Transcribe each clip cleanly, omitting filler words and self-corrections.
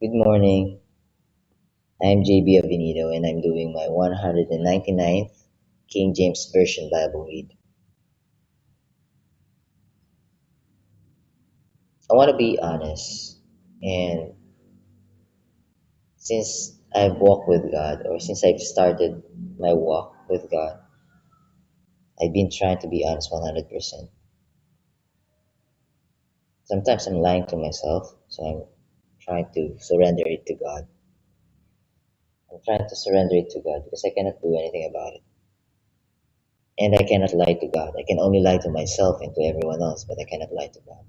Good morning. I'm JB Avenido and I'm doing my 199th King James Version Bible read. I want to be honest, and since I've walked with God, or since I've started my walk with God, I've been trying to be honest 100%. Sometimes I'm lying to myself, so I'm trying to surrender it to God. I'm trying to surrender it to God because I cannot do anything about it. And I cannot lie to God. I can only lie to myself and to everyone else, but I cannot lie to God.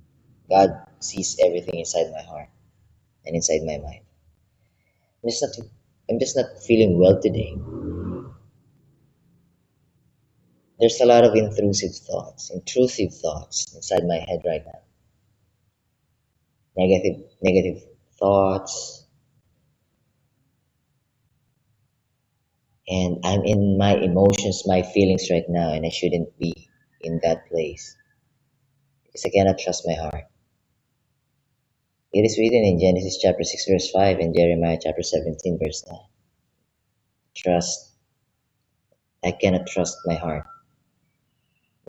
God sees everything inside my heart and inside my mind. I'm just not, I'm just not feeling well today. There's a lot of intrusive thoughts inside my head right now. Negative thoughts, and I'm in my emotions, my feelings right now, and I shouldn't be in that place because I cannot trust my heart. It is written in Genesis chapter 6 verse 5 and Jeremiah chapter 17 verse 9. Trust. I cannot trust my heart.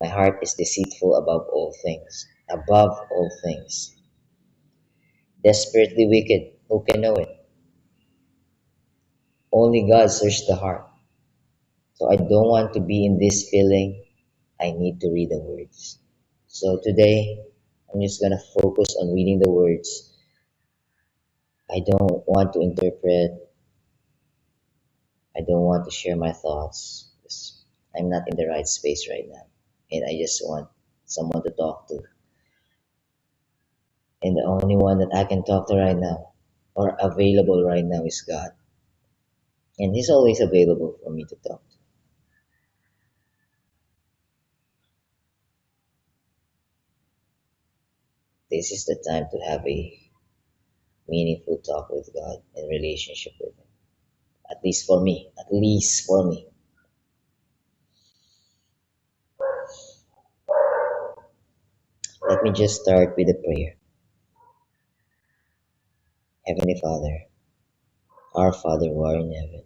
My heart is deceitful above all things. Above all things. Desperately wicked. Who can know it? Only God searches the heart. So I don't want to be in this feeling. I need to read the words. So today, I'm just going to focus on reading the words. I don't want to interpret. I don't want to share my thoughts. I'm not in the right space right now. And I just want someone to talk to. And the only one that I can talk to right now or available right now is God. And He's always available for me to talk to. This is the time to have a meaningful talk with God and relationship with Him. At least for me. At least for me. Let me just start with a prayer. Heavenly Father, our Father who art in heaven,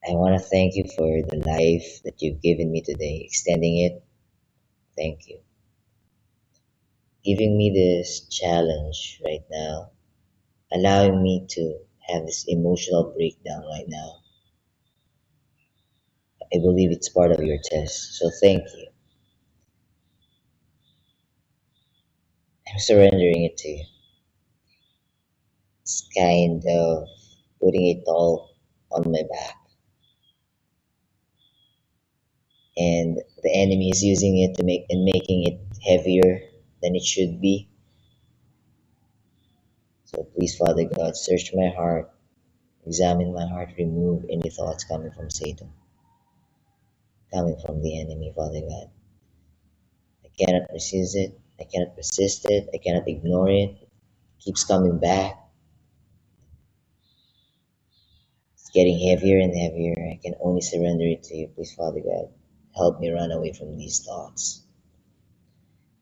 I want to thank you for the life that you've given me today, extending it. Thank you. Giving me this challenge right now, allowing me to have this emotional breakdown right now. I believe it's part of your test, so thank you. I'm surrendering it to you. It's kind of putting it all on my back, and the enemy is using it to making it heavier than it should be. So please, Father God, search my heart, examine my heart, remove any thoughts coming from Satan, coming from the enemy, Father God. I cannot resist it. I cannot resist it. I cannot ignore it. It keeps coming back. It's getting heavier and heavier. I can only surrender it to you, please, Father God. Help me run away from these thoughts.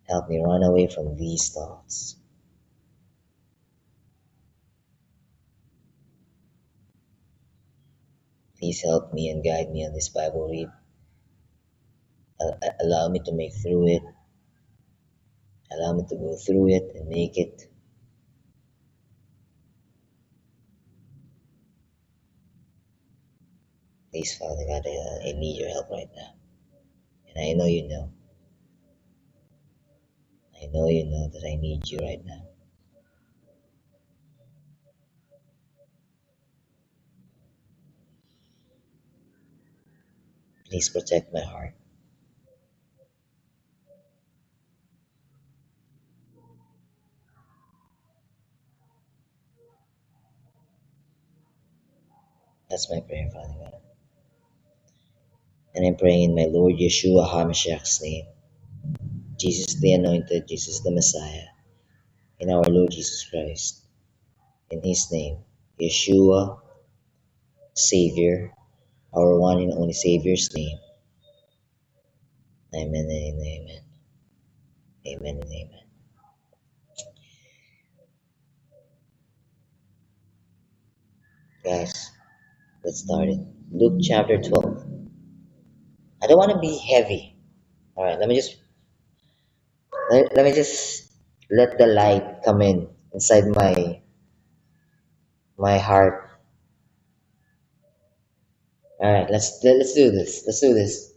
Help me run away from these thoughts. Please help me and guide me on this Bible read. Allow me to make through it. Allow me to go through it and make it. Please, Father God, I need your help right now. And I know you know. I know you know that I need you right now. Please protect my heart. That's my prayer, Father God. And I'm praying in my Lord Yeshua HaMashiach's name. Jesus the Anointed, Jesus the Messiah, in our Lord Jesus Christ. In His name, Yeshua, Savior, our one and only Savior's name. Amen and amen. Amen and amen. guys, let's start it. Luke chapter 12. I don't want to be heavy. All right, let me just let the light come in inside my heart. All right, let's do this. Let's do this.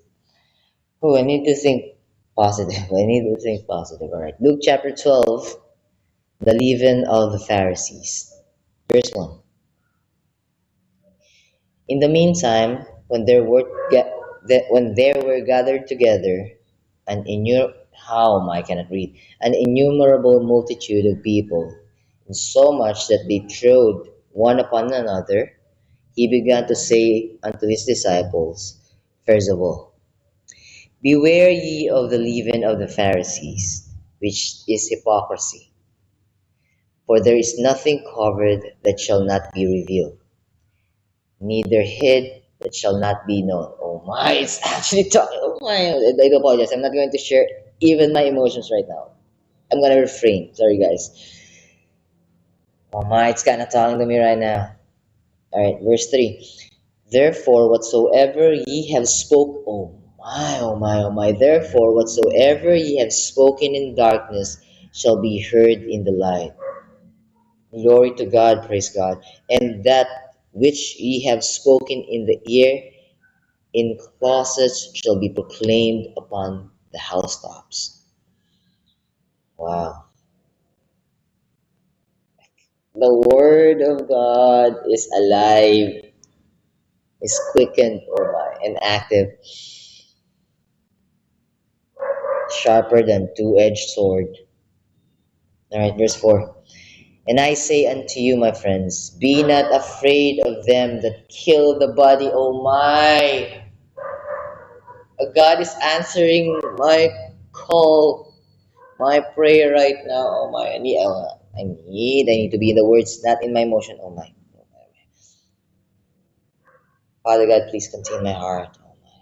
Oh, I need to think positive. I need to think positive. All right, Luke chapter 12, the leaven of the Pharisees. Verse 1. In the meantime, when there were gathered together I cannot read, an innumerable multitude of people, so much that they trod one upon another, he began to say unto his disciples, first of all, beware ye of the leaven of the Pharisees, which is hypocrisy. For there is nothing covered that shall not be revealed, neither hid that shall not be known. Oh my, it's actually talking. Oh my, I do apologize. I'm not going to share even my emotions right now. I'm gonna refrain. Sorry, guys. Oh my, it's kind of talking to me right now. All right, verse 3. Therefore, whatsoever ye have spoke, oh my, oh my, oh my. Therefore, whatsoever ye have spoken in darkness shall be heard in the light. Glory to God, praise God. And that which ye have spoken in the ear, in closets shall be proclaimed upon the housetops. Wow. The word of God is alive, is quickened, oh my, and active, sharper than two-edged sword. Alright, verse 4. And I say unto you, my friends, be not afraid of them that kill the body. Oh my! God is answering my call, my prayer right now. Oh my, I need to be in the words, not in my emotion. Oh my. Father God, please contain my heart. Oh my.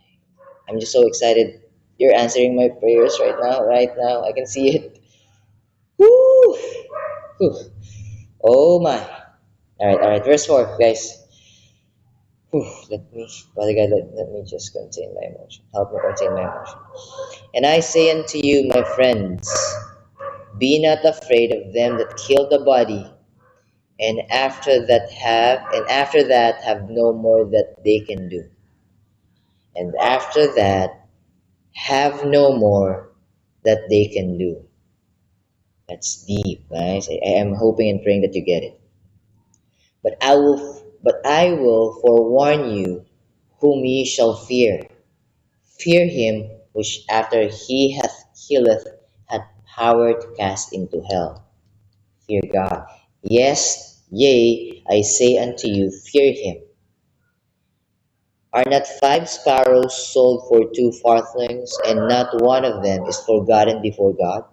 I'm just so excited. You're answering my prayers right now, right now. I can see it. Woo! Whew. Oh my. All right. Verse 4, guys. Whew. Father God, let me just contain my emotion. Help me contain my emotion. And I say unto you, my friends, be not afraid of them that kill the body, and after that have no more that they can do. And after that have no more that they can do. That's deep, guys. I am hoping and praying that you get it. But I will forewarn you whom ye shall fear. Fear him which after he hath killeth hath power to cast into hell. Fear God. Yes, yea, I say unto you, fear him. Are not 5 sparrows sold for 2 farthings, and not one of them is forgotten before God?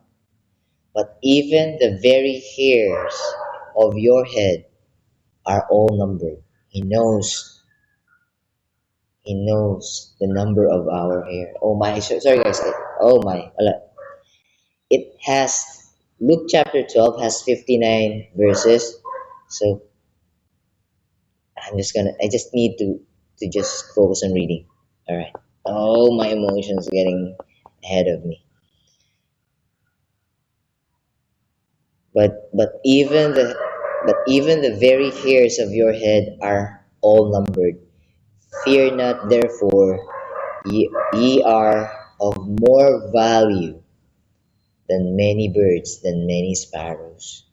But even the very hairs of your head are all numbered. He knows the number of our hair. Oh my, sorry guys. Oh my, it has, Luke chapter 12 has 59 verses. So I just need to just focus on reading. All right. Oh, my emotions getting ahead of me. But even the very hairs of your head are all numbered. Fear not, therefore, ye are of more value than many sparrows.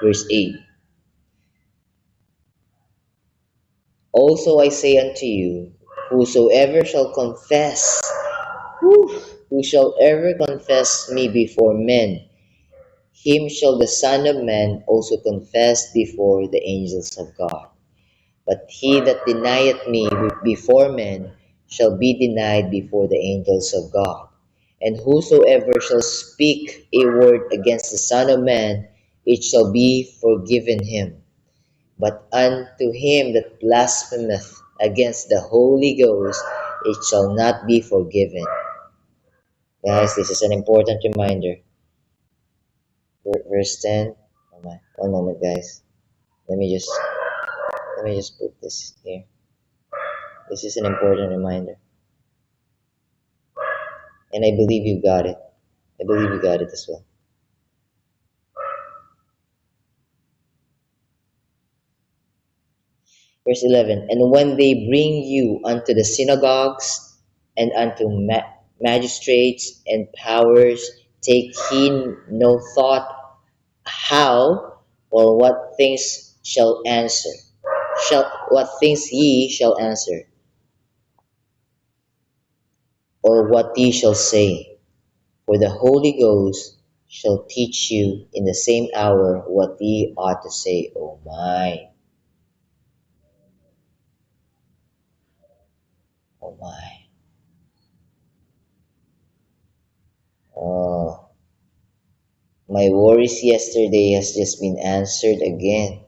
Verse 8. Also I say unto you, whosoever shall confess, who shall ever confess me before men, him shall the Son of Man also confess before the angels of God. But he that denieth me before men shall be denied before the angels of God. And whosoever shall speak a word against the Son of Man, it shall be forgiven him. But unto him that blasphemeth against the Holy Ghost, it shall not be forgiven. Guys, this is an important reminder. Verse 10. Oh my. One moment, guys. Let me just. Let me just put this here. This is an important reminder. And I believe you got it. I believe you got it as well. Verse 11. And when they bring you unto the synagogues and unto magistrates and powers, take heed no thought how or what things shall answer. What things ye shall answer, or what ye shall say. For the Holy Ghost shall teach you in the same hour what ye ought to say. Oh my, oh my. Oh, my worries yesterday has just been answered again.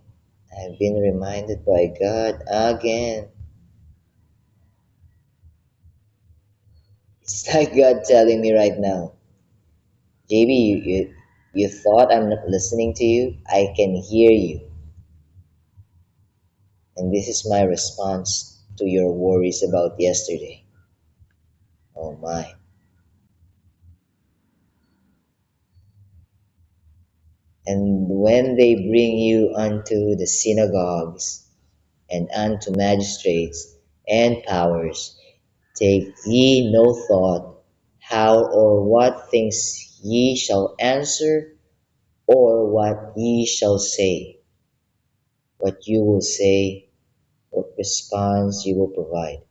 I've been reminded by God again. It's like God telling me right now, JB, you thought I'm not listening to you? I can hear you. And this is my response to your worries about yesterday. Oh my. And when they bring you unto the synagogues and unto magistrates and powers, take ye no thought how or what things ye shall answer, or what ye shall say. What you will say, what response you will provide.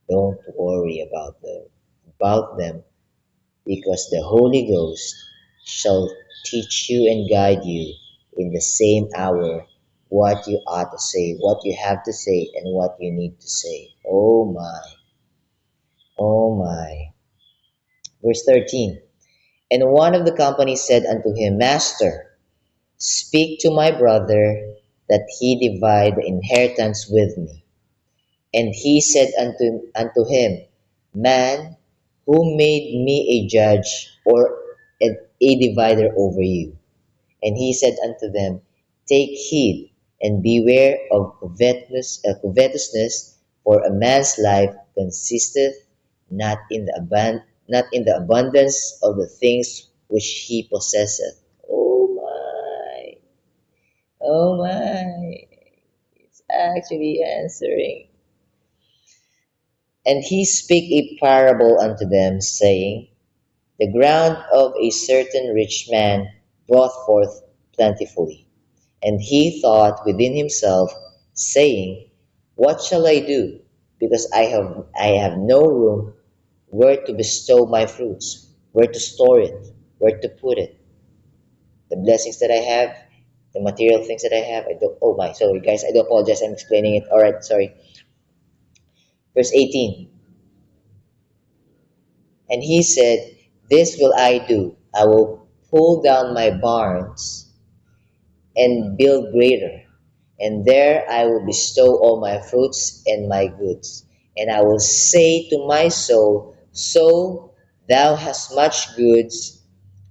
Don't worry about them, because the Holy Ghost shall teach you and guide you in the same hour what you ought to say, what you have to say, and what you need to say. Oh my, oh my. Verse 13. And one of the company said unto him, Master, speak to my brother that he divide the inheritance with me. And he said unto him, Man, who made me a judge or a divider over you? And he said unto them, Take heed and beware of covetousness, for a man's life consisteth not in the abundance of the things which he possesseth. Oh my, oh my, it's actually answering. And he spake a parable unto them, saying, The ground of a certain rich man brought forth plentifully. And he thought within himself, saying, What shall I do? Because I have no room where to bestow my fruits, where to store it, where to put it. The blessings that I have, the material things that I have, I don't. Oh my, sorry guys, I do apologize. I'm explaining it. All right, sorry. Verse 18. And he said, This will I do. I will pull down my barns and build greater, and there I will bestow all my fruits and my goods. And I will say to my soul, So thou hast much goods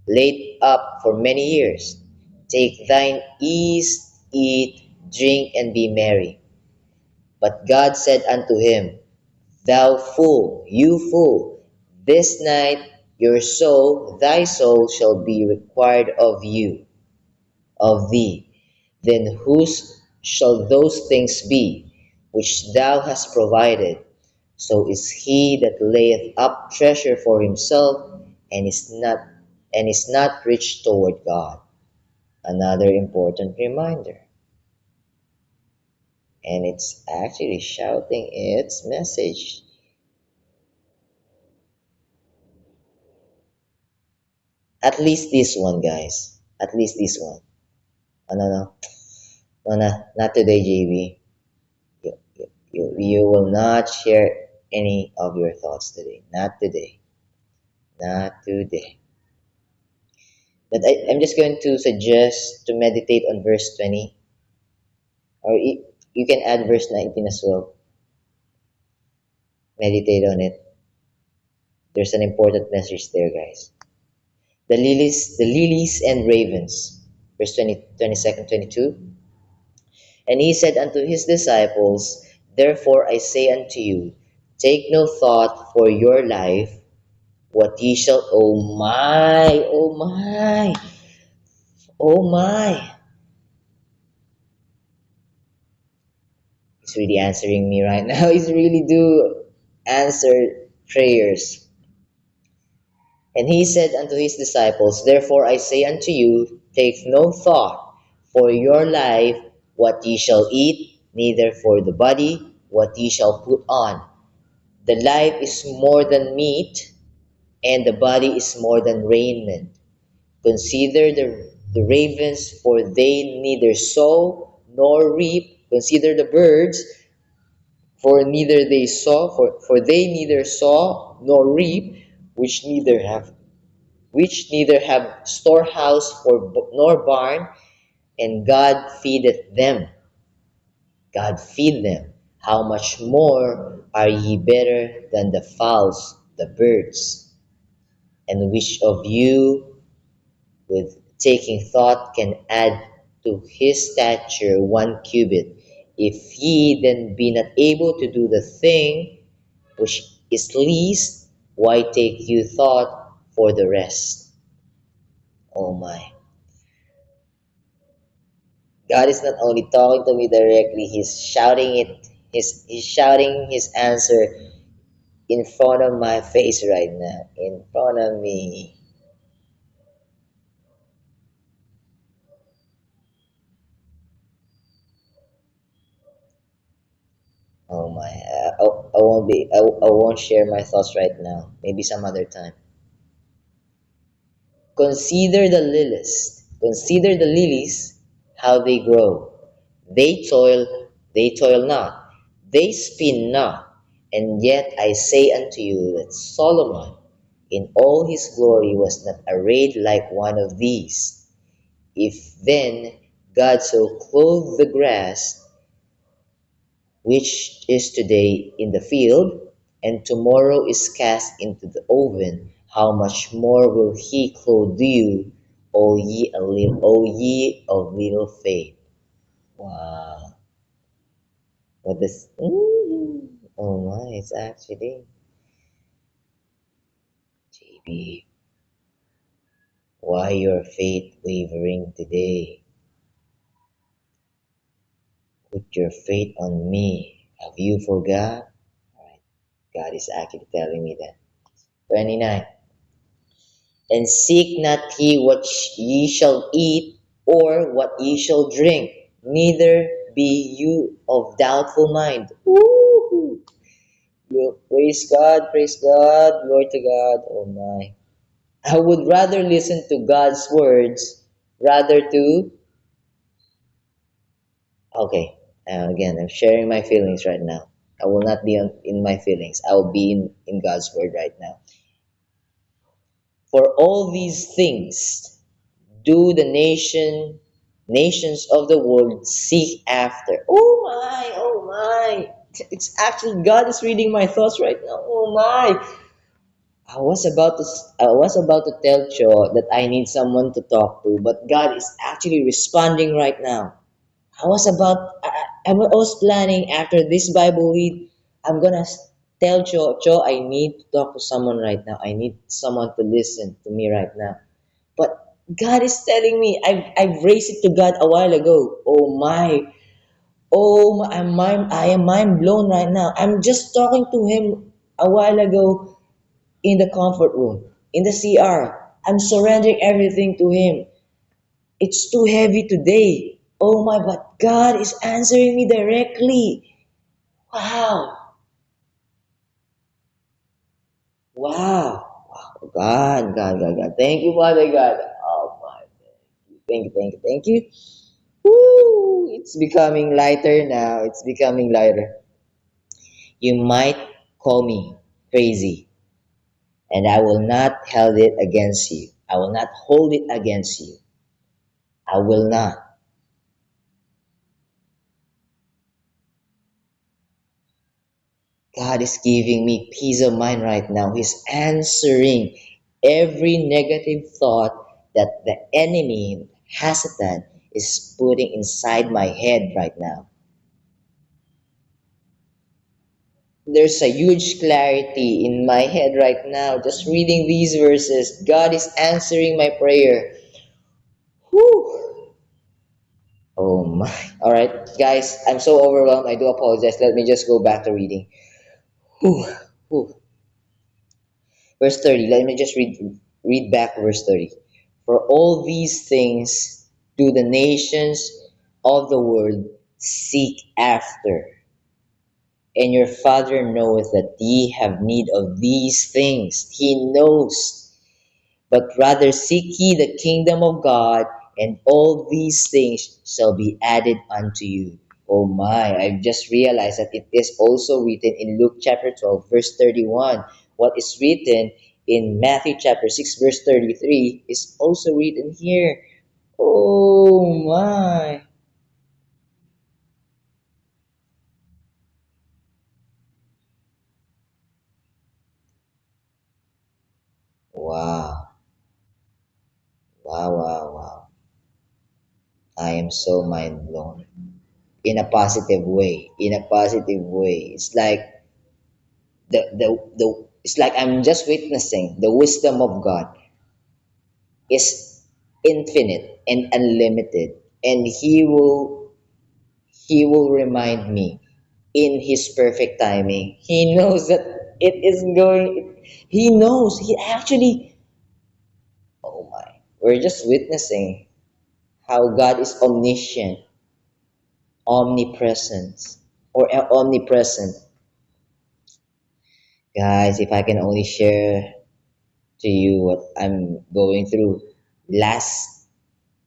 laid up for many years. Take thine ease, eat, drink, and be merry. But God said unto him, Thou fool, you fool, this night thy soul shall be required of thee. Then whose shall those things be which thou hast provided? So is he that layeth up treasure for himself and is not rich toward God. Another important reminder. And it's actually shouting its message. At least this one, guys. At least this one. Oh, no, no. No, no. Not today, JB. You will not share any of your thoughts today. Not today. Not today. But I'm just going to suggest to meditate on verse 20. Or you can add verse 19 as well. Meditate on it. There's an important message there, guys. The lilies and ravens. Verse 20, 22. And he said unto his disciples, therefore I say unto you, take no thought for your life, what ye shall, oh my. He's really answering me right now. He's really do answer prayers. And he said unto his disciples, therefore I say unto you, take no thought for your life, what ye shall eat, neither for the body, what ye shall put on. The life is more than meat, and the body is more than raiment. Consider the ravens, for they neither sow nor reap. Consider the birds, for they neither sow nor reap, which neither have storehouse nor barn, and God feedeth them. God feed them. How much more are ye better than the fowls, the birds? And which of you, with taking thought, can add to his stature 1 cubit? If ye then be not able to do the thing which is least, why take you thought for the rest? Oh my. God is not only talking to me directly, He's shouting it, He's shouting His answer in front of my face right now, in front of me. Oh my, I won't share my thoughts right now. Maybe some other time. Consider the lilies, how they grow. They toil not, they spin not. And yet I say unto you that Solomon in all his glory was not arrayed like one of these. If then God so clothed the grass, which is today in the field, and tomorrow is cast into the oven, how much more will he clothe you, O ye of little faith? Wow. What this oh my, it's actually JB. Why your faith wavering today? Put your faith on me. Have you forgot? Alright, God is actually telling me that. 29. And seek not ye what ye shall eat, or what ye shall drink, neither be you of doubtful mind. Woo! Praise God, glory to God. Oh my. I would rather listen to God's words rather to. Okay, again, I'm sharing my feelings right now. I will not be in my feelings. I will be in God's word right now. For all these things do the nations of the world seek after. Oh my. It's actually God is reading my thoughts right now. Oh my. I was about to tell Cho that I need someone to talk to, but God is actually responding right now. I was planning after this Bible read, I'm gonna tell Cho, I need to talk to someone right now. I need someone to listen to me right now. But God is telling me, I've raised it to God a while ago. I am mind blown right now. I'm just talking to Him a while ago in the comfort room, in the CR. I'm surrendering everything to Him. It's too heavy today. Oh my, but God is answering me directly. Wow. Wow. Wow. God. Thank you, Father God. Oh my. Thank you. Woo! It's becoming lighter now. It's becoming lighter. You might call me crazy, and I will not hold it against you. I will not hold it against you. I will not. God is giving me peace of mind right now. He's answering every negative thought that the enemy hesitant is putting inside my head right now. There's a huge clarity in my head right now just reading these verses. God is answering my prayer. Whew. Oh my. All right, guys, I'm so overwhelmed. I do apologize. Let me just go back to reading. Whew. Whew. Verse 30. Let me just read back verse 30. For all these things do the nations of the world seek after, and your Father knoweth that ye have need of these things. He knows. But rather seek ye the kingdom of God, and all these things shall be added unto you. Oh my, I've just realized that it is also written in Luke chapter 12, verse 31. What is written in Matthew chapter 6, verse 33 is also written here. Oh my. Wow. Wow, wow, wow. I am so mind blown. In a positive way. In a positive way. It's like the it's like I'm just witnessing the wisdom of God is infinite and unlimited, and he will remind me in his perfect timing. He knows that it is going. He knows. He actually. Oh my! We're just witnessing how God is omniscient, omnipresent, or omnipresent. Guys, if I can only share to you what I'm going through last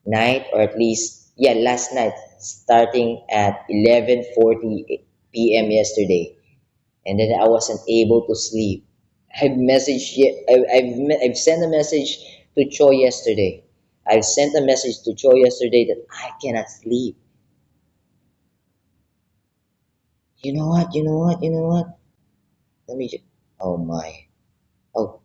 night, or at least last night, starting at 11:40 p.m. yesterday, and then I wasn't able to sleep. I've sent a message to Cho yesterday. I've sent a message to Cho yesterday that I cannot sleep. You know what? You know what? You know what? Let me just. Oh my. Oh.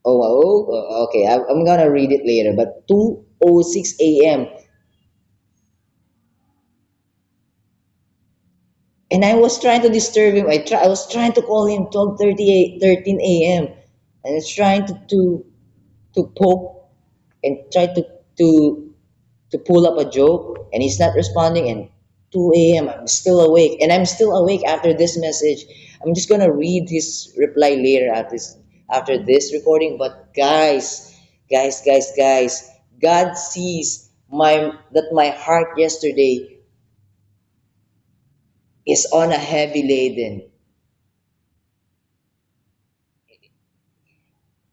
Okay. I'm gonna read it later. But 2:06 a.m. And I was trying to disturb him. I was trying to call him 12:38, 13 a.m. And I was trying to poke and try to to pull up a joke, and he's not responding. And 2 a.m. I'm still awake, and I'm still awake after this message. I'm just gonna read his reply later after this recording. But guys, God sees my heart yesterday is on a heavy laden.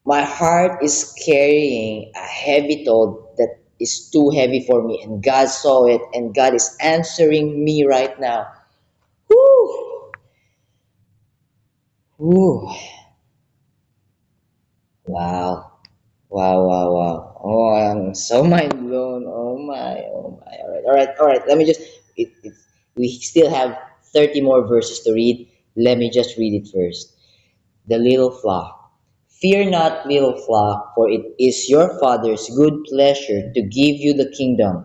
My heart is carrying a heavy toll that is too heavy for me, and God saw it, and God is answering me right now. Whew! Whew! Wow! Wow! Wow! Wow! Oh, I'm so mind blown. Oh my! Oh my! All right! All right! All right! Let me just. We still have 30 more verses to read. Let me just read it first. The little flock. Fear not, little flock, for it is your Father's good pleasure to give you the kingdom.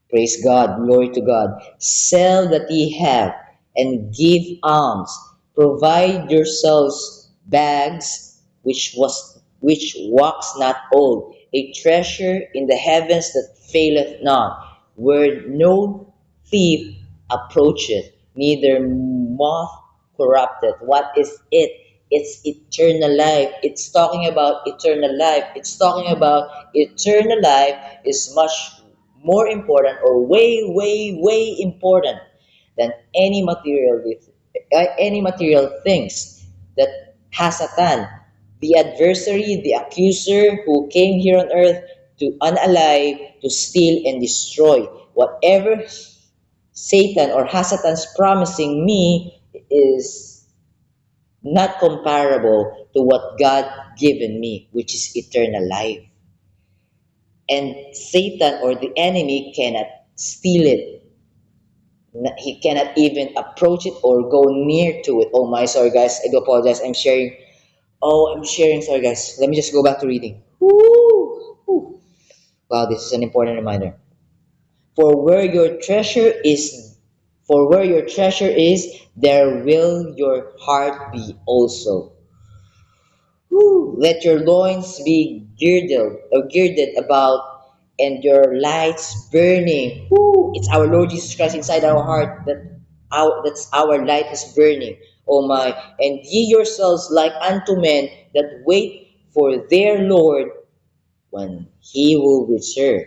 Praise God, glory to God. Sell that ye have, and give alms. Provide yourselves bags which wax not old, a treasure in the heavens that faileth not, where no thief approacheth, neither moth corrupteth. What is it? It's eternal life. It's talking about eternal life. It's talking about eternal life is much more important, or way important than any material things that Hasatan, the adversary, the accuser who came here on earth to unalive, to steal and destroy. Whatever Satan or Hasatan's promising me is not comparable to what God given me, which is eternal life. And Satan or the enemy cannot steal it. He cannot even approach it or go near to it. Oh my, sorry guys, I do apologize. I'm sharing. Oh, I'm sharing. Sorry guys. Let me just go back to reading. Woo! Woo. Wow, this is an important reminder. For where your treasure is, for where your treasure is, there will your heart be also. Whew, let your loins be girded about, and your lights burning. Whew, it's our Lord Jesus Christ inside our heart that's our light is burning. Oh my! And ye yourselves like unto men that wait for their Lord when he will return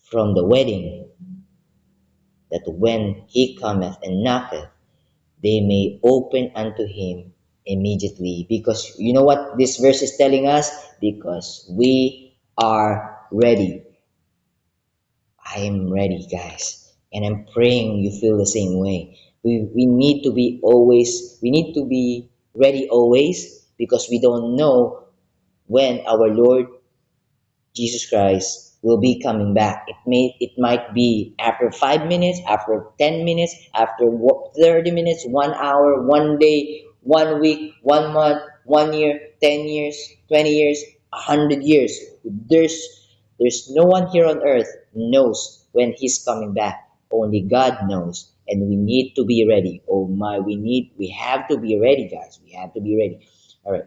from the wedding, that when he cometh and knocketh, they may open unto him immediately. Because you know what this verse is telling us? Because we are ready. I am ready, guys. And I'm praying you feel the same way. We need to be always, we need to be ready always because we don't know when our Lord Jesus Christ will be coming back. It might be after 5 minutes, after 10 minutes, after 30 minutes, 1 hour, 1 day, 1 week, 1 month, 1 year, 10 years, 20 years, 100 years. There's there's no one here on earth knows when he's coming back. Only God knows. And we need to be ready. Oh my, we have to be ready, guys. We have to be ready. All right.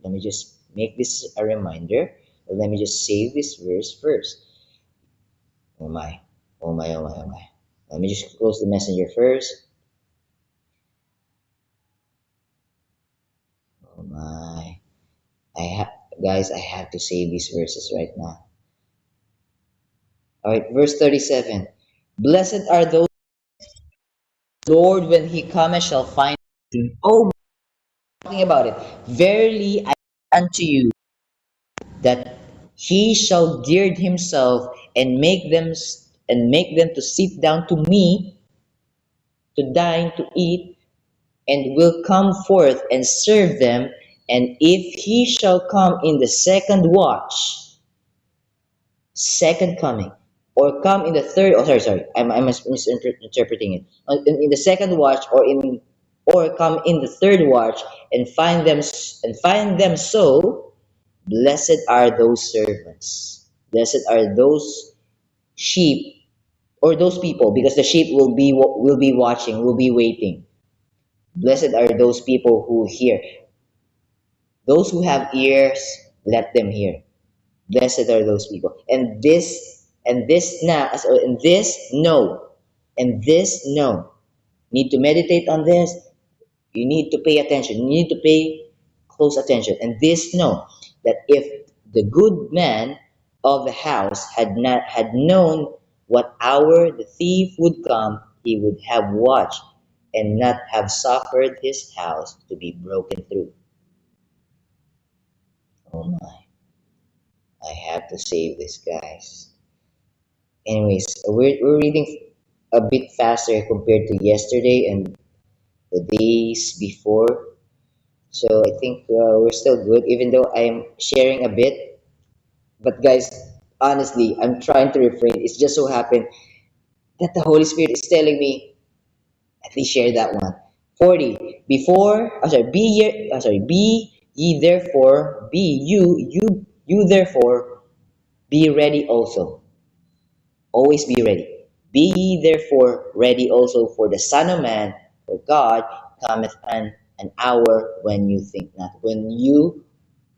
Let me just make this a reminder. Let me just save this verse first. Oh my, oh my. Let me just close the messenger first. Oh my. I have guys, I have to save these verses right now. Alright, verse 37. Blessed are those Lord when he cometh shall find him. Oh, talking about it. Verily I say unto you that he shall gird himself and make them to sit down to me, to dine, to eat, and will come forth and serve them. And if he shall come in the second watch, second coming, or come in the third, oh sorry, I'm misinterpreting it. In the second watch, or come in the third watch, and find them so, blessed are those servants. Blessed are those sheep or those people, because the sheep will be watching, will be waiting. Blessed are those people who hear. Those who have ears, let them hear. Blessed are those people. And this now, and this no, and this no. Need to meditate on this. You need to pay attention. You need to pay close attention. And this no, that if the good man of the house had known what hour the thief would come, he would have watched and not have suffered his house to be broken through. Oh my, I have to save this, guys. Anyways, we're reading a bit faster compared to yesterday and the days before. So I think we're still good, even though I'm sharing a bit. But guys, honestly, I'm trying to refrain. It's just so happened that the Holy Spirit is telling me, at least share that one. 40. Be therefore, be ready also. Always be ready. Be ye therefore ready also, for the Son of Man, for God cometh an hour when you think not, when you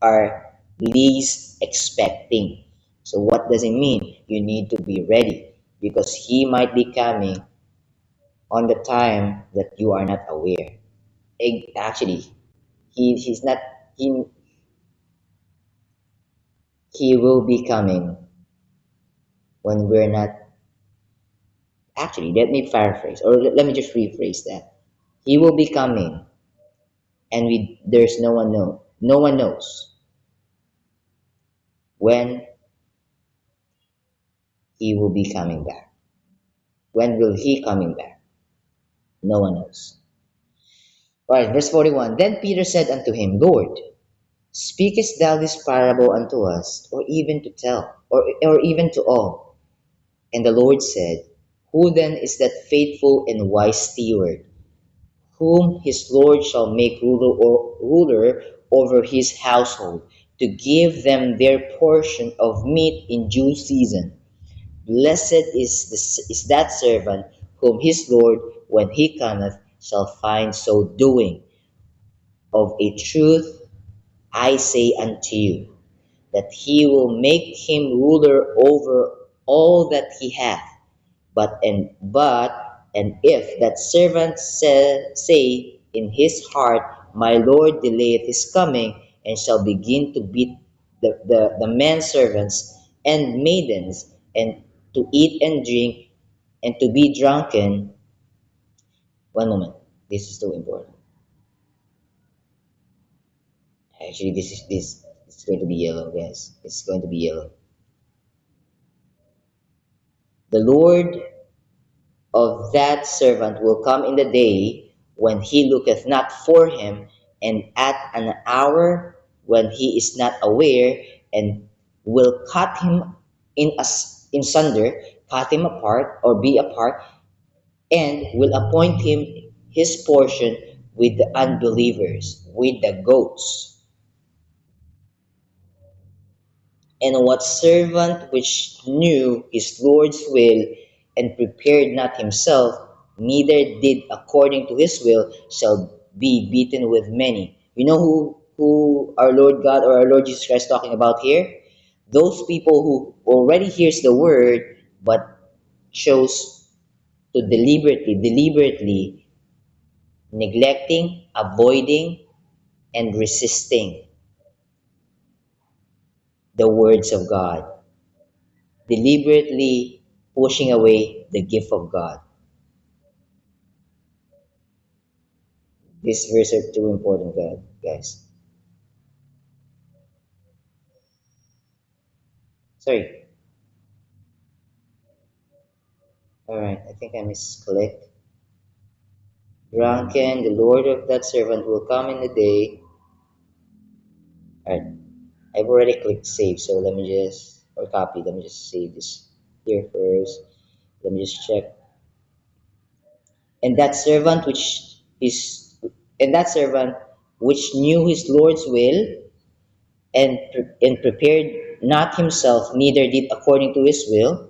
are least expecting. So what does it mean? You need to be ready because he might be coming on the time that you are not aware. Actually, he's not he he will be coming when we're not. Actually, let me paraphrase, or let me just rephrase that. He will be coming, and there's no one knows when he will be coming back. When will he coming back? No one knows. All right, verse 41. Then Peter said unto him, Lord, speakest thou this parable unto us, or even to tell, or even to all? And the Lord said, Who then is that faithful and wise steward, whom his Lord shall make ruler over his household, to give them their portion of meat in due season. Blessed is that servant whom his Lord, when he cometh, shall find so doing. Of a truth I say unto you, that he will make him ruler over all that he hath. But and if that servant say in his heart, My Lord delayeth his coming, and shall begin to beat the men servants and maidens, and to eat and drink, and to be drunken. One moment. This is so important. Actually, this is going to be yellow, guys. It's going to be yellow. The Lord of that servant will come in the day when he looketh not for him, and at an hour when he is not aware, and will cut him in sunder, cut him apart, or be apart, and will appoint him his portion with the unbelievers, with the goats. And what servant which knew his Lord's will, and prepared not himself, neither did according to his will, shall be beaten with many. You know who our Lord God or our Lord Jesus Christ is talking about here? Those people who already hears the word, but chose to deliberately neglecting, avoiding, and resisting the words of God, deliberately pushing away the gift of God. These verses are too important, guys. Sorry. All right, I think I misclicked. Drunken, the Lord of that servant will come in the day. All right, I've already clicked save, so let me just, or copy, let me just save this here first. Let me just check. And that servant is, and that servant which knew his Lord's will, and prepared not himself, neither did according to his will,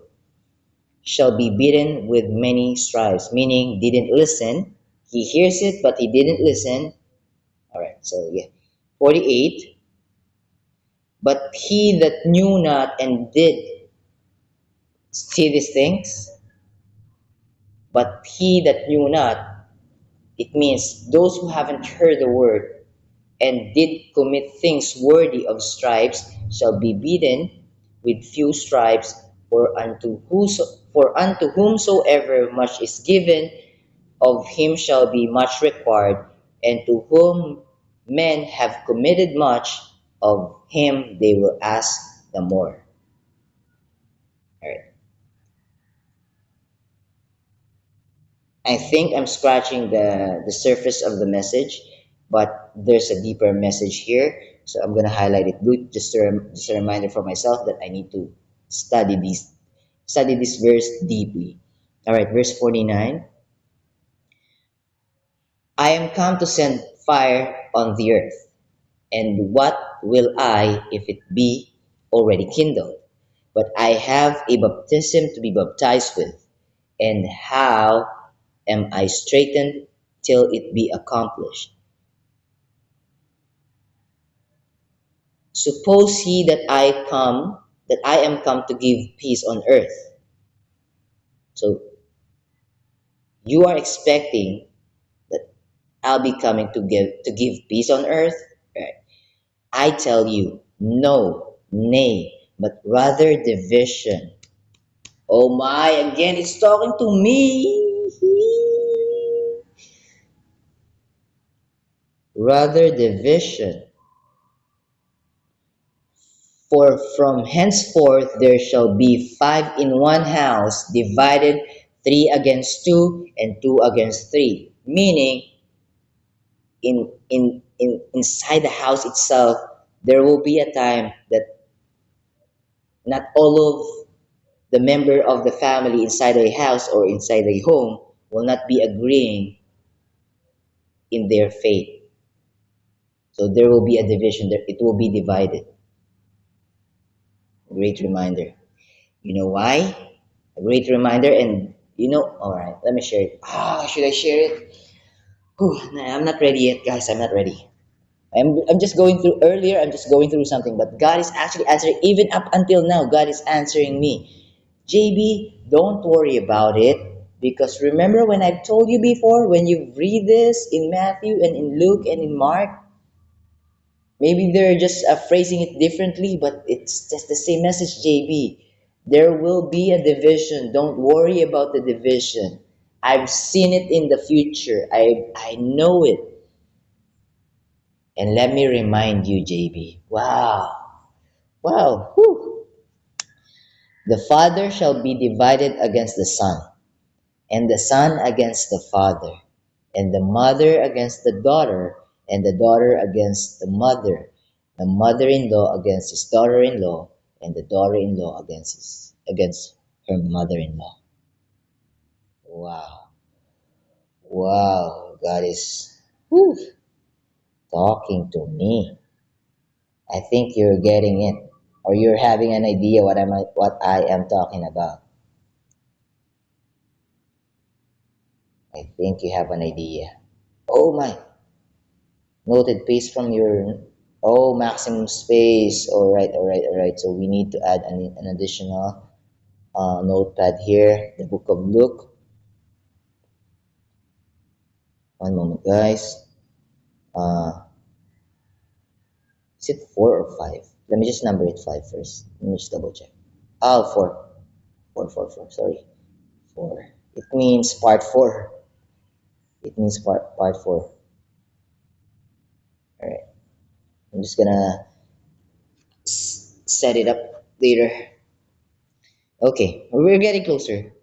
shall be beaten with many stripes, meaning didn't listen. He hears it, but he didn't listen. All right, so yeah. 48. But he that knew not and did see these things, but he that knew not, it means those who haven't heard the word and did commit things worthy of stripes shall be beaten with few stripes, for unto whomsoever much is given, of him shall be much required, and to whom men have committed much, of him they will ask the more. All right. I think I'm scratching the surface of the message, but there's a deeper message here. So I'm gonna highlight it blue, just a reminder for myself that I need to study this verse deeply. All right, verse 49. I am come to send fire on the earth, and what will I if it be already kindled? But I have a baptism to be baptized with, and how am I straitened till it be accomplished? Suppose ye that I am come to give peace on earth. So you are expecting that I'll be coming to give peace on earth? Right. I tell you, no, nay, but rather division. Oh my, again, it's talking to me. Rather division. For from henceforth there shall be 5 in one house, divided 3 against 2, and 2 against 3. Meaning, inside the house itself, there will be a time that not all of the member of the family inside a house or inside a home will not be agreeing in their faith. So there will be a division, it will be divided. Great reminder. You know why? A great reminder, and all right, let me share it. Should I share it? Whew, nah, I'm not ready yet, guys. I'm not ready. I'm just going through earlier, I'm just going through something, but God is actually answering, even up until now, God is answering me. JB, don't worry about it. Because remember when I've told you before, when you read this in Matthew and in Luke and in Mark, maybe they're just phrasing it differently, but it's just the same message, JB. There will be a division. Don't worry about the division. I've seen it in the future. I know it. And let me remind you, JB. Wow. Wow. Whew. The father shall be divided against the son, and the son against the father, and the mother against the daughter, and the daughter against the mother-in-law against his daughter-in-law, and the daughter-in-law against her mother-in-law. Wow. Wow. God is whew, talking to me. I think you're getting it, or you're having an idea what I am talking about. I think you have an idea. Oh my, noted paste from your maximum space. All right. So we need to add an additional notepad here. The book of Luke. One moment, guys. Uh, is it 4 or 5? Let me just number it five first. Let me just double check. Oh, four. Four. Sorry, 4. It means part 4. It means part 4. All right. I'm just gonna set it up later. Okay, we're getting closer.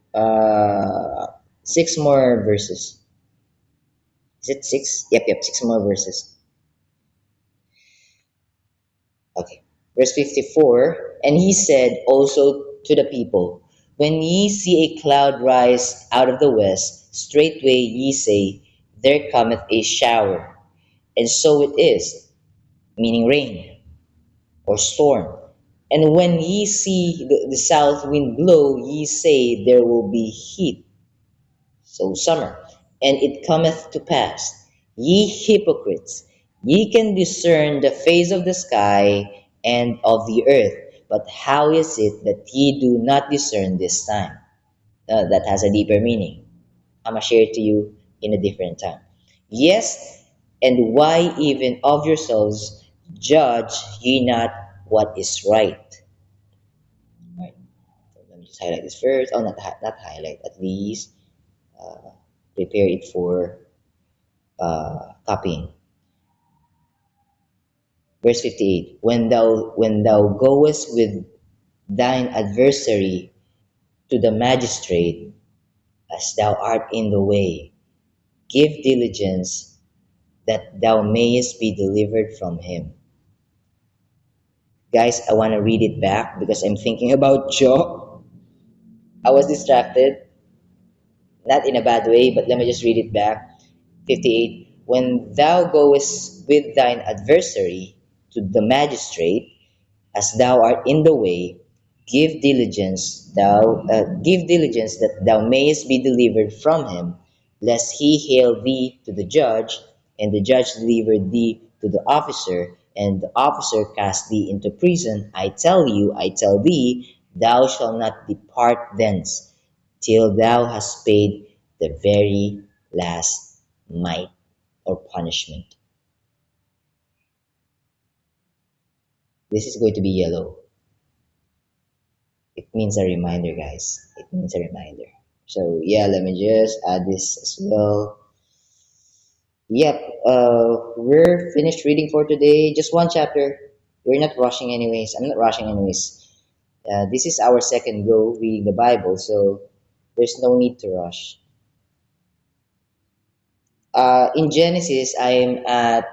6 more verses. Is it 6? Yep, 6 more verses. Okay. Verse 54. And he said also to the people, when ye see a cloud rise out of the west, straightway ye say, there cometh a shower. And so it is, meaning rain or storm. And when ye see the south wind blow, ye say, there will be heat, so summer. And it cometh to pass, ye hypocrites, ye can discern the face of the sky and of the earth, but how is it that ye do not discern this time? That has a deeper meaning. I'm going to share it to you in a different time. Yes, and why even of yourselves judge ye not what is right? Right. So let me just highlight this first. Oh, not highlight. At least uh, prepare it for copying. Verse 58. When thou goest with thine adversary to the magistrate, as thou art in the way, give diligence that thou mayest be delivered from him. Guys, I want to read it back because I'm thinking about Joe. I was distracted, not in a bad way, but let me just read it back. 58. When thou goest with thine adversary to the magistrate, as thou art in the way, give diligence that thou mayest be delivered from him, lest he hale thee to the judge, and the judge deliver thee to the officer, and the officer cast thee into prison. I tell thee, thou shalt not depart thence till thou hast paid the very last mite or punishment. This is going to be yellow. It means a reminder, guys. It means a reminder. So yeah, let me just add this as well. Yep, we're finished reading for today. Just one chapter. We're not rushing anyways. I'm not rushing anyways. This is our second go reading the Bible, so there's no need to rush. In Genesis, I'm at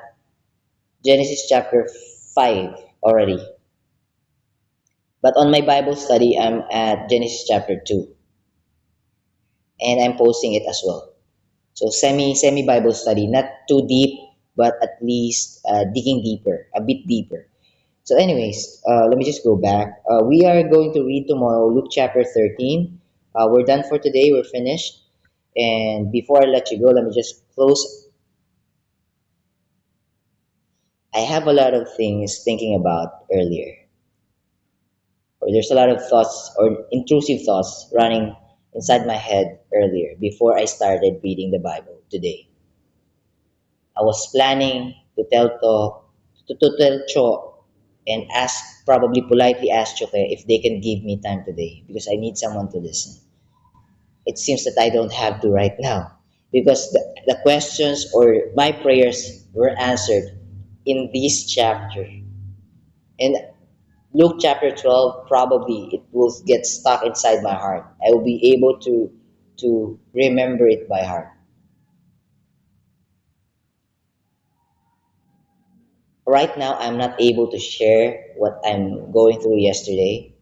Genesis chapter 5 already. But on my Bible study, I'm at Genesis chapter 2. And I'm posting it as well. So semi Bible study, not too deep, but at least digging deeper, a bit deeper. So, anyways, let me just go back. We are going to read tomorrow Luke chapter 13. We're done for today. We're finished. And before I let you go, let me just close. I have a lot of things thinking about earlier, or there's a lot of thoughts or intrusive thoughts running inside my head earlier before I started reading the Bible today. I was planning to tell Cho and ask, probably politely ask Choke if they can give me time today because I need someone to listen. It seems that I don't have to right now because the questions or my prayers were answered in this chapter. And Luke chapter 12, probably it will get stuck inside my heart. I will be able to remember it by heart. Right now, I'm not able to share what I'm going through yesterday.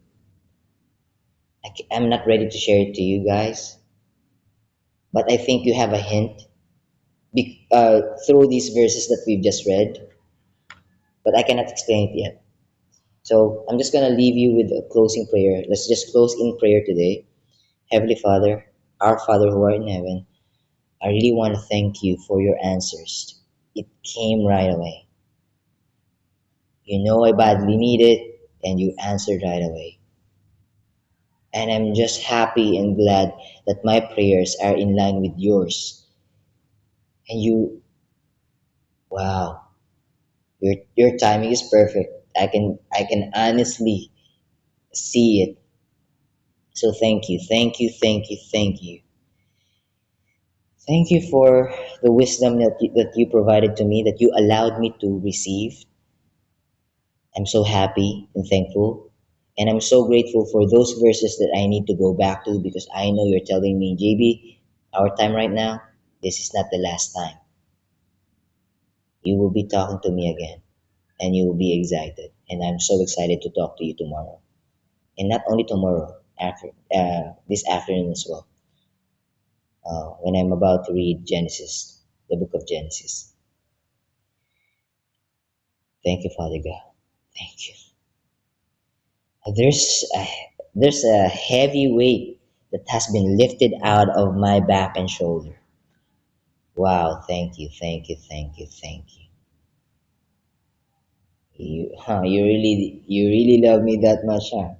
I'm not ready to share it to you guys, but I think you have a hint through these verses that we've just read, but I cannot explain it yet. So I'm just going to leave you with a closing prayer. Let's just close in prayer today. Heavenly Father, our Father who art in heaven, I really want to thank you for your answers. It came right away. You know I badly need it, and you answered right away. And I'm just happy and glad that my prayers are in line with yours. And you, wow, your timing is perfect. I can honestly see it. So thank you, thank you, thank you, thank you. Thank you for the wisdom that you provided to me, that you allowed me to receive. I'm so happy and thankful. And I'm so grateful for those verses that I need to go back to because I know you're telling me, JB, our time right now, this is not the last time. You will be talking to me again and you will be excited. And I'm so excited to talk to you tomorrow. And not only tomorrow, after this afternoon as well, when I'm about to read Genesis, the book of Genesis. Thank you, Father God. Thank you. There's a, there's a heavy weight that has been lifted out of my back and shoulder. Wow, thank you, thank you, thank you, thank you. You really love me that much, huh?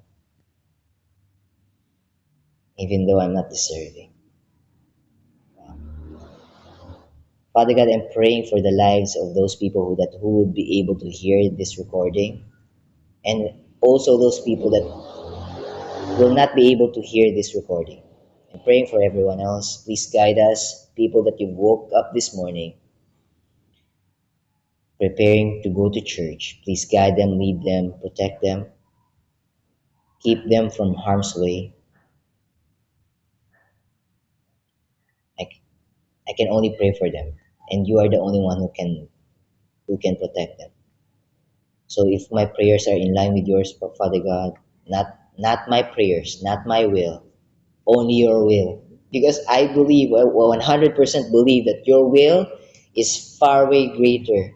Even though I'm not deserving. Father God, I'm praying for the lives of those people who would be able to hear this recording, and also those people that will not be able to hear this recording. I'm praying for everyone else. Please guide us, people that you woke up this morning preparing to go to church. Please guide them, lead them, protect them, keep them from harm's way. I, I can only pray for them, and you are the only one who can protect them. So if my prayers are in line with yours, Father God, not my prayers, not my will, only your will. Because I believe, 100% believe that your will is far way greater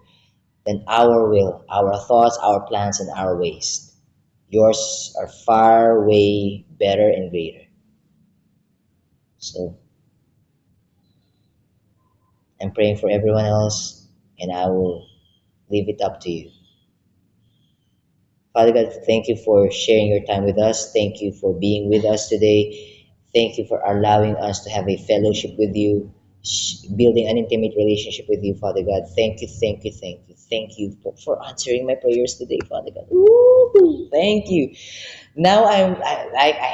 than our will, our thoughts, our plans, and our ways. Yours are far way better and greater. So I'm praying for everyone else, and I will leave it up to you. Father God, thank you for sharing your time with us. Thank you for being with us today. Thank you for allowing us to have a fellowship with you, building an intimate relationship with you, Father God. Thank you, thank you, thank you, thank you for answering my prayers today, Father God. Ooh, thank you. Now I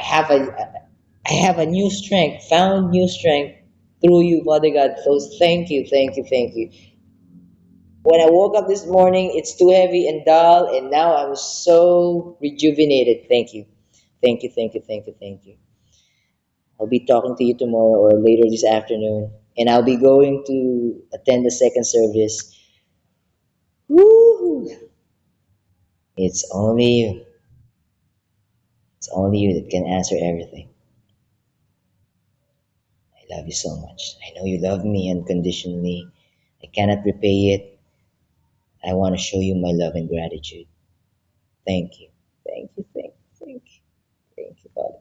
have a new strength, found new strength through you, Father God. So thank you, thank you, thank you. When I woke up this morning, it's too heavy and dull, and now I'm so rejuvenated. Thank you. Thank you, thank you, thank you, thank you. I'll be talking to you tomorrow or later this afternoon, and I'll be going to attend the second service. Woo! It's only you. It's only you that can answer everything. I love you so much. I know you love me unconditionally. I cannot repay it. I want to show you my love and gratitude. Thank you. Thank you. Thank you. Thank you. Thank you, Father.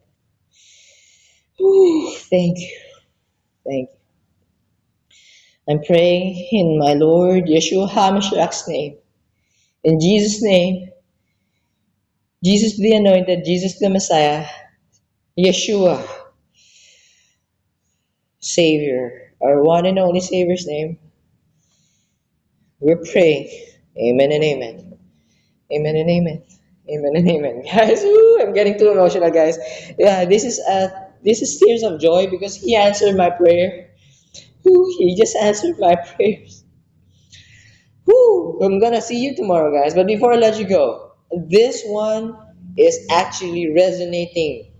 Whew, thank you. Thank you. I'm praying in my Lord Yeshua HaMashiach's name. In Jesus' name, Jesus the Anointed, Jesus the Messiah, Yeshua, Savior, our one and only Savior's name, we're praying. Amen and amen. Amen and amen. Amen and amen. Guys, woo, I'm getting too emotional, guys. Yeah, this is tears of joy because He answered my prayer. Woo, He just answered my prayers. Woo, I'm gonna see you tomorrow, guys. But before I let you go, this one is actually resonating.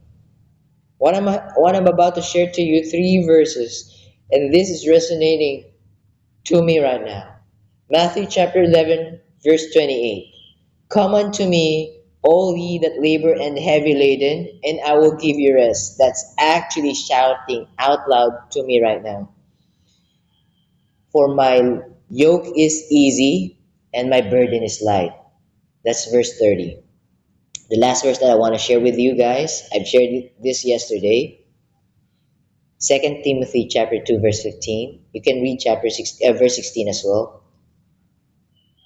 What I'm about to share to you, three verses, and this is resonating to me right now. Matthew chapter 11, verse 28. Come unto me, all ye that labor and heavy laden, and I will give you rest. That's actually shouting out loud to me right now. For my yoke is easy and my burden is light. That's verse 30. The last verse that I want to share with you guys, I've shared this yesterday. 2 Timothy chapter 2 verse 15. You can read verse 16 as well.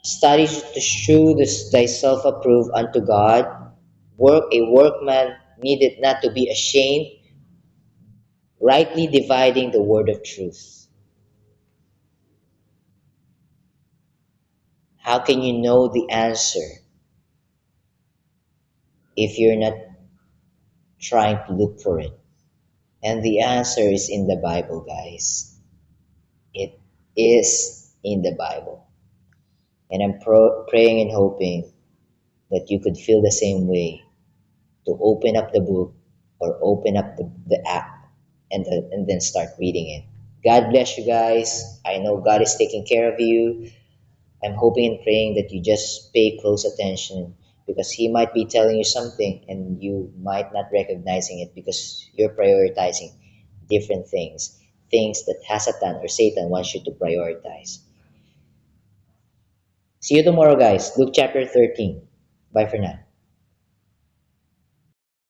Study to shew thyself approved unto God, a workman needed not to be ashamed, rightly dividing the word of truth. How can you know the answer if you're not trying to look for it? And the answer is in the Bible, guys. It is in the Bible. And I'm praying and hoping that you could feel the same way to open up the book or open up the app and then start reading it. God bless you guys. I know God is taking care of you. I'm hoping and praying that you just pay close attention because He might be telling you something and you might not recognizing it because you're prioritizing different things that Hasatan or Satan wants you to prioritize. See you tomorrow, guys. Luke chapter 13. Bye for now.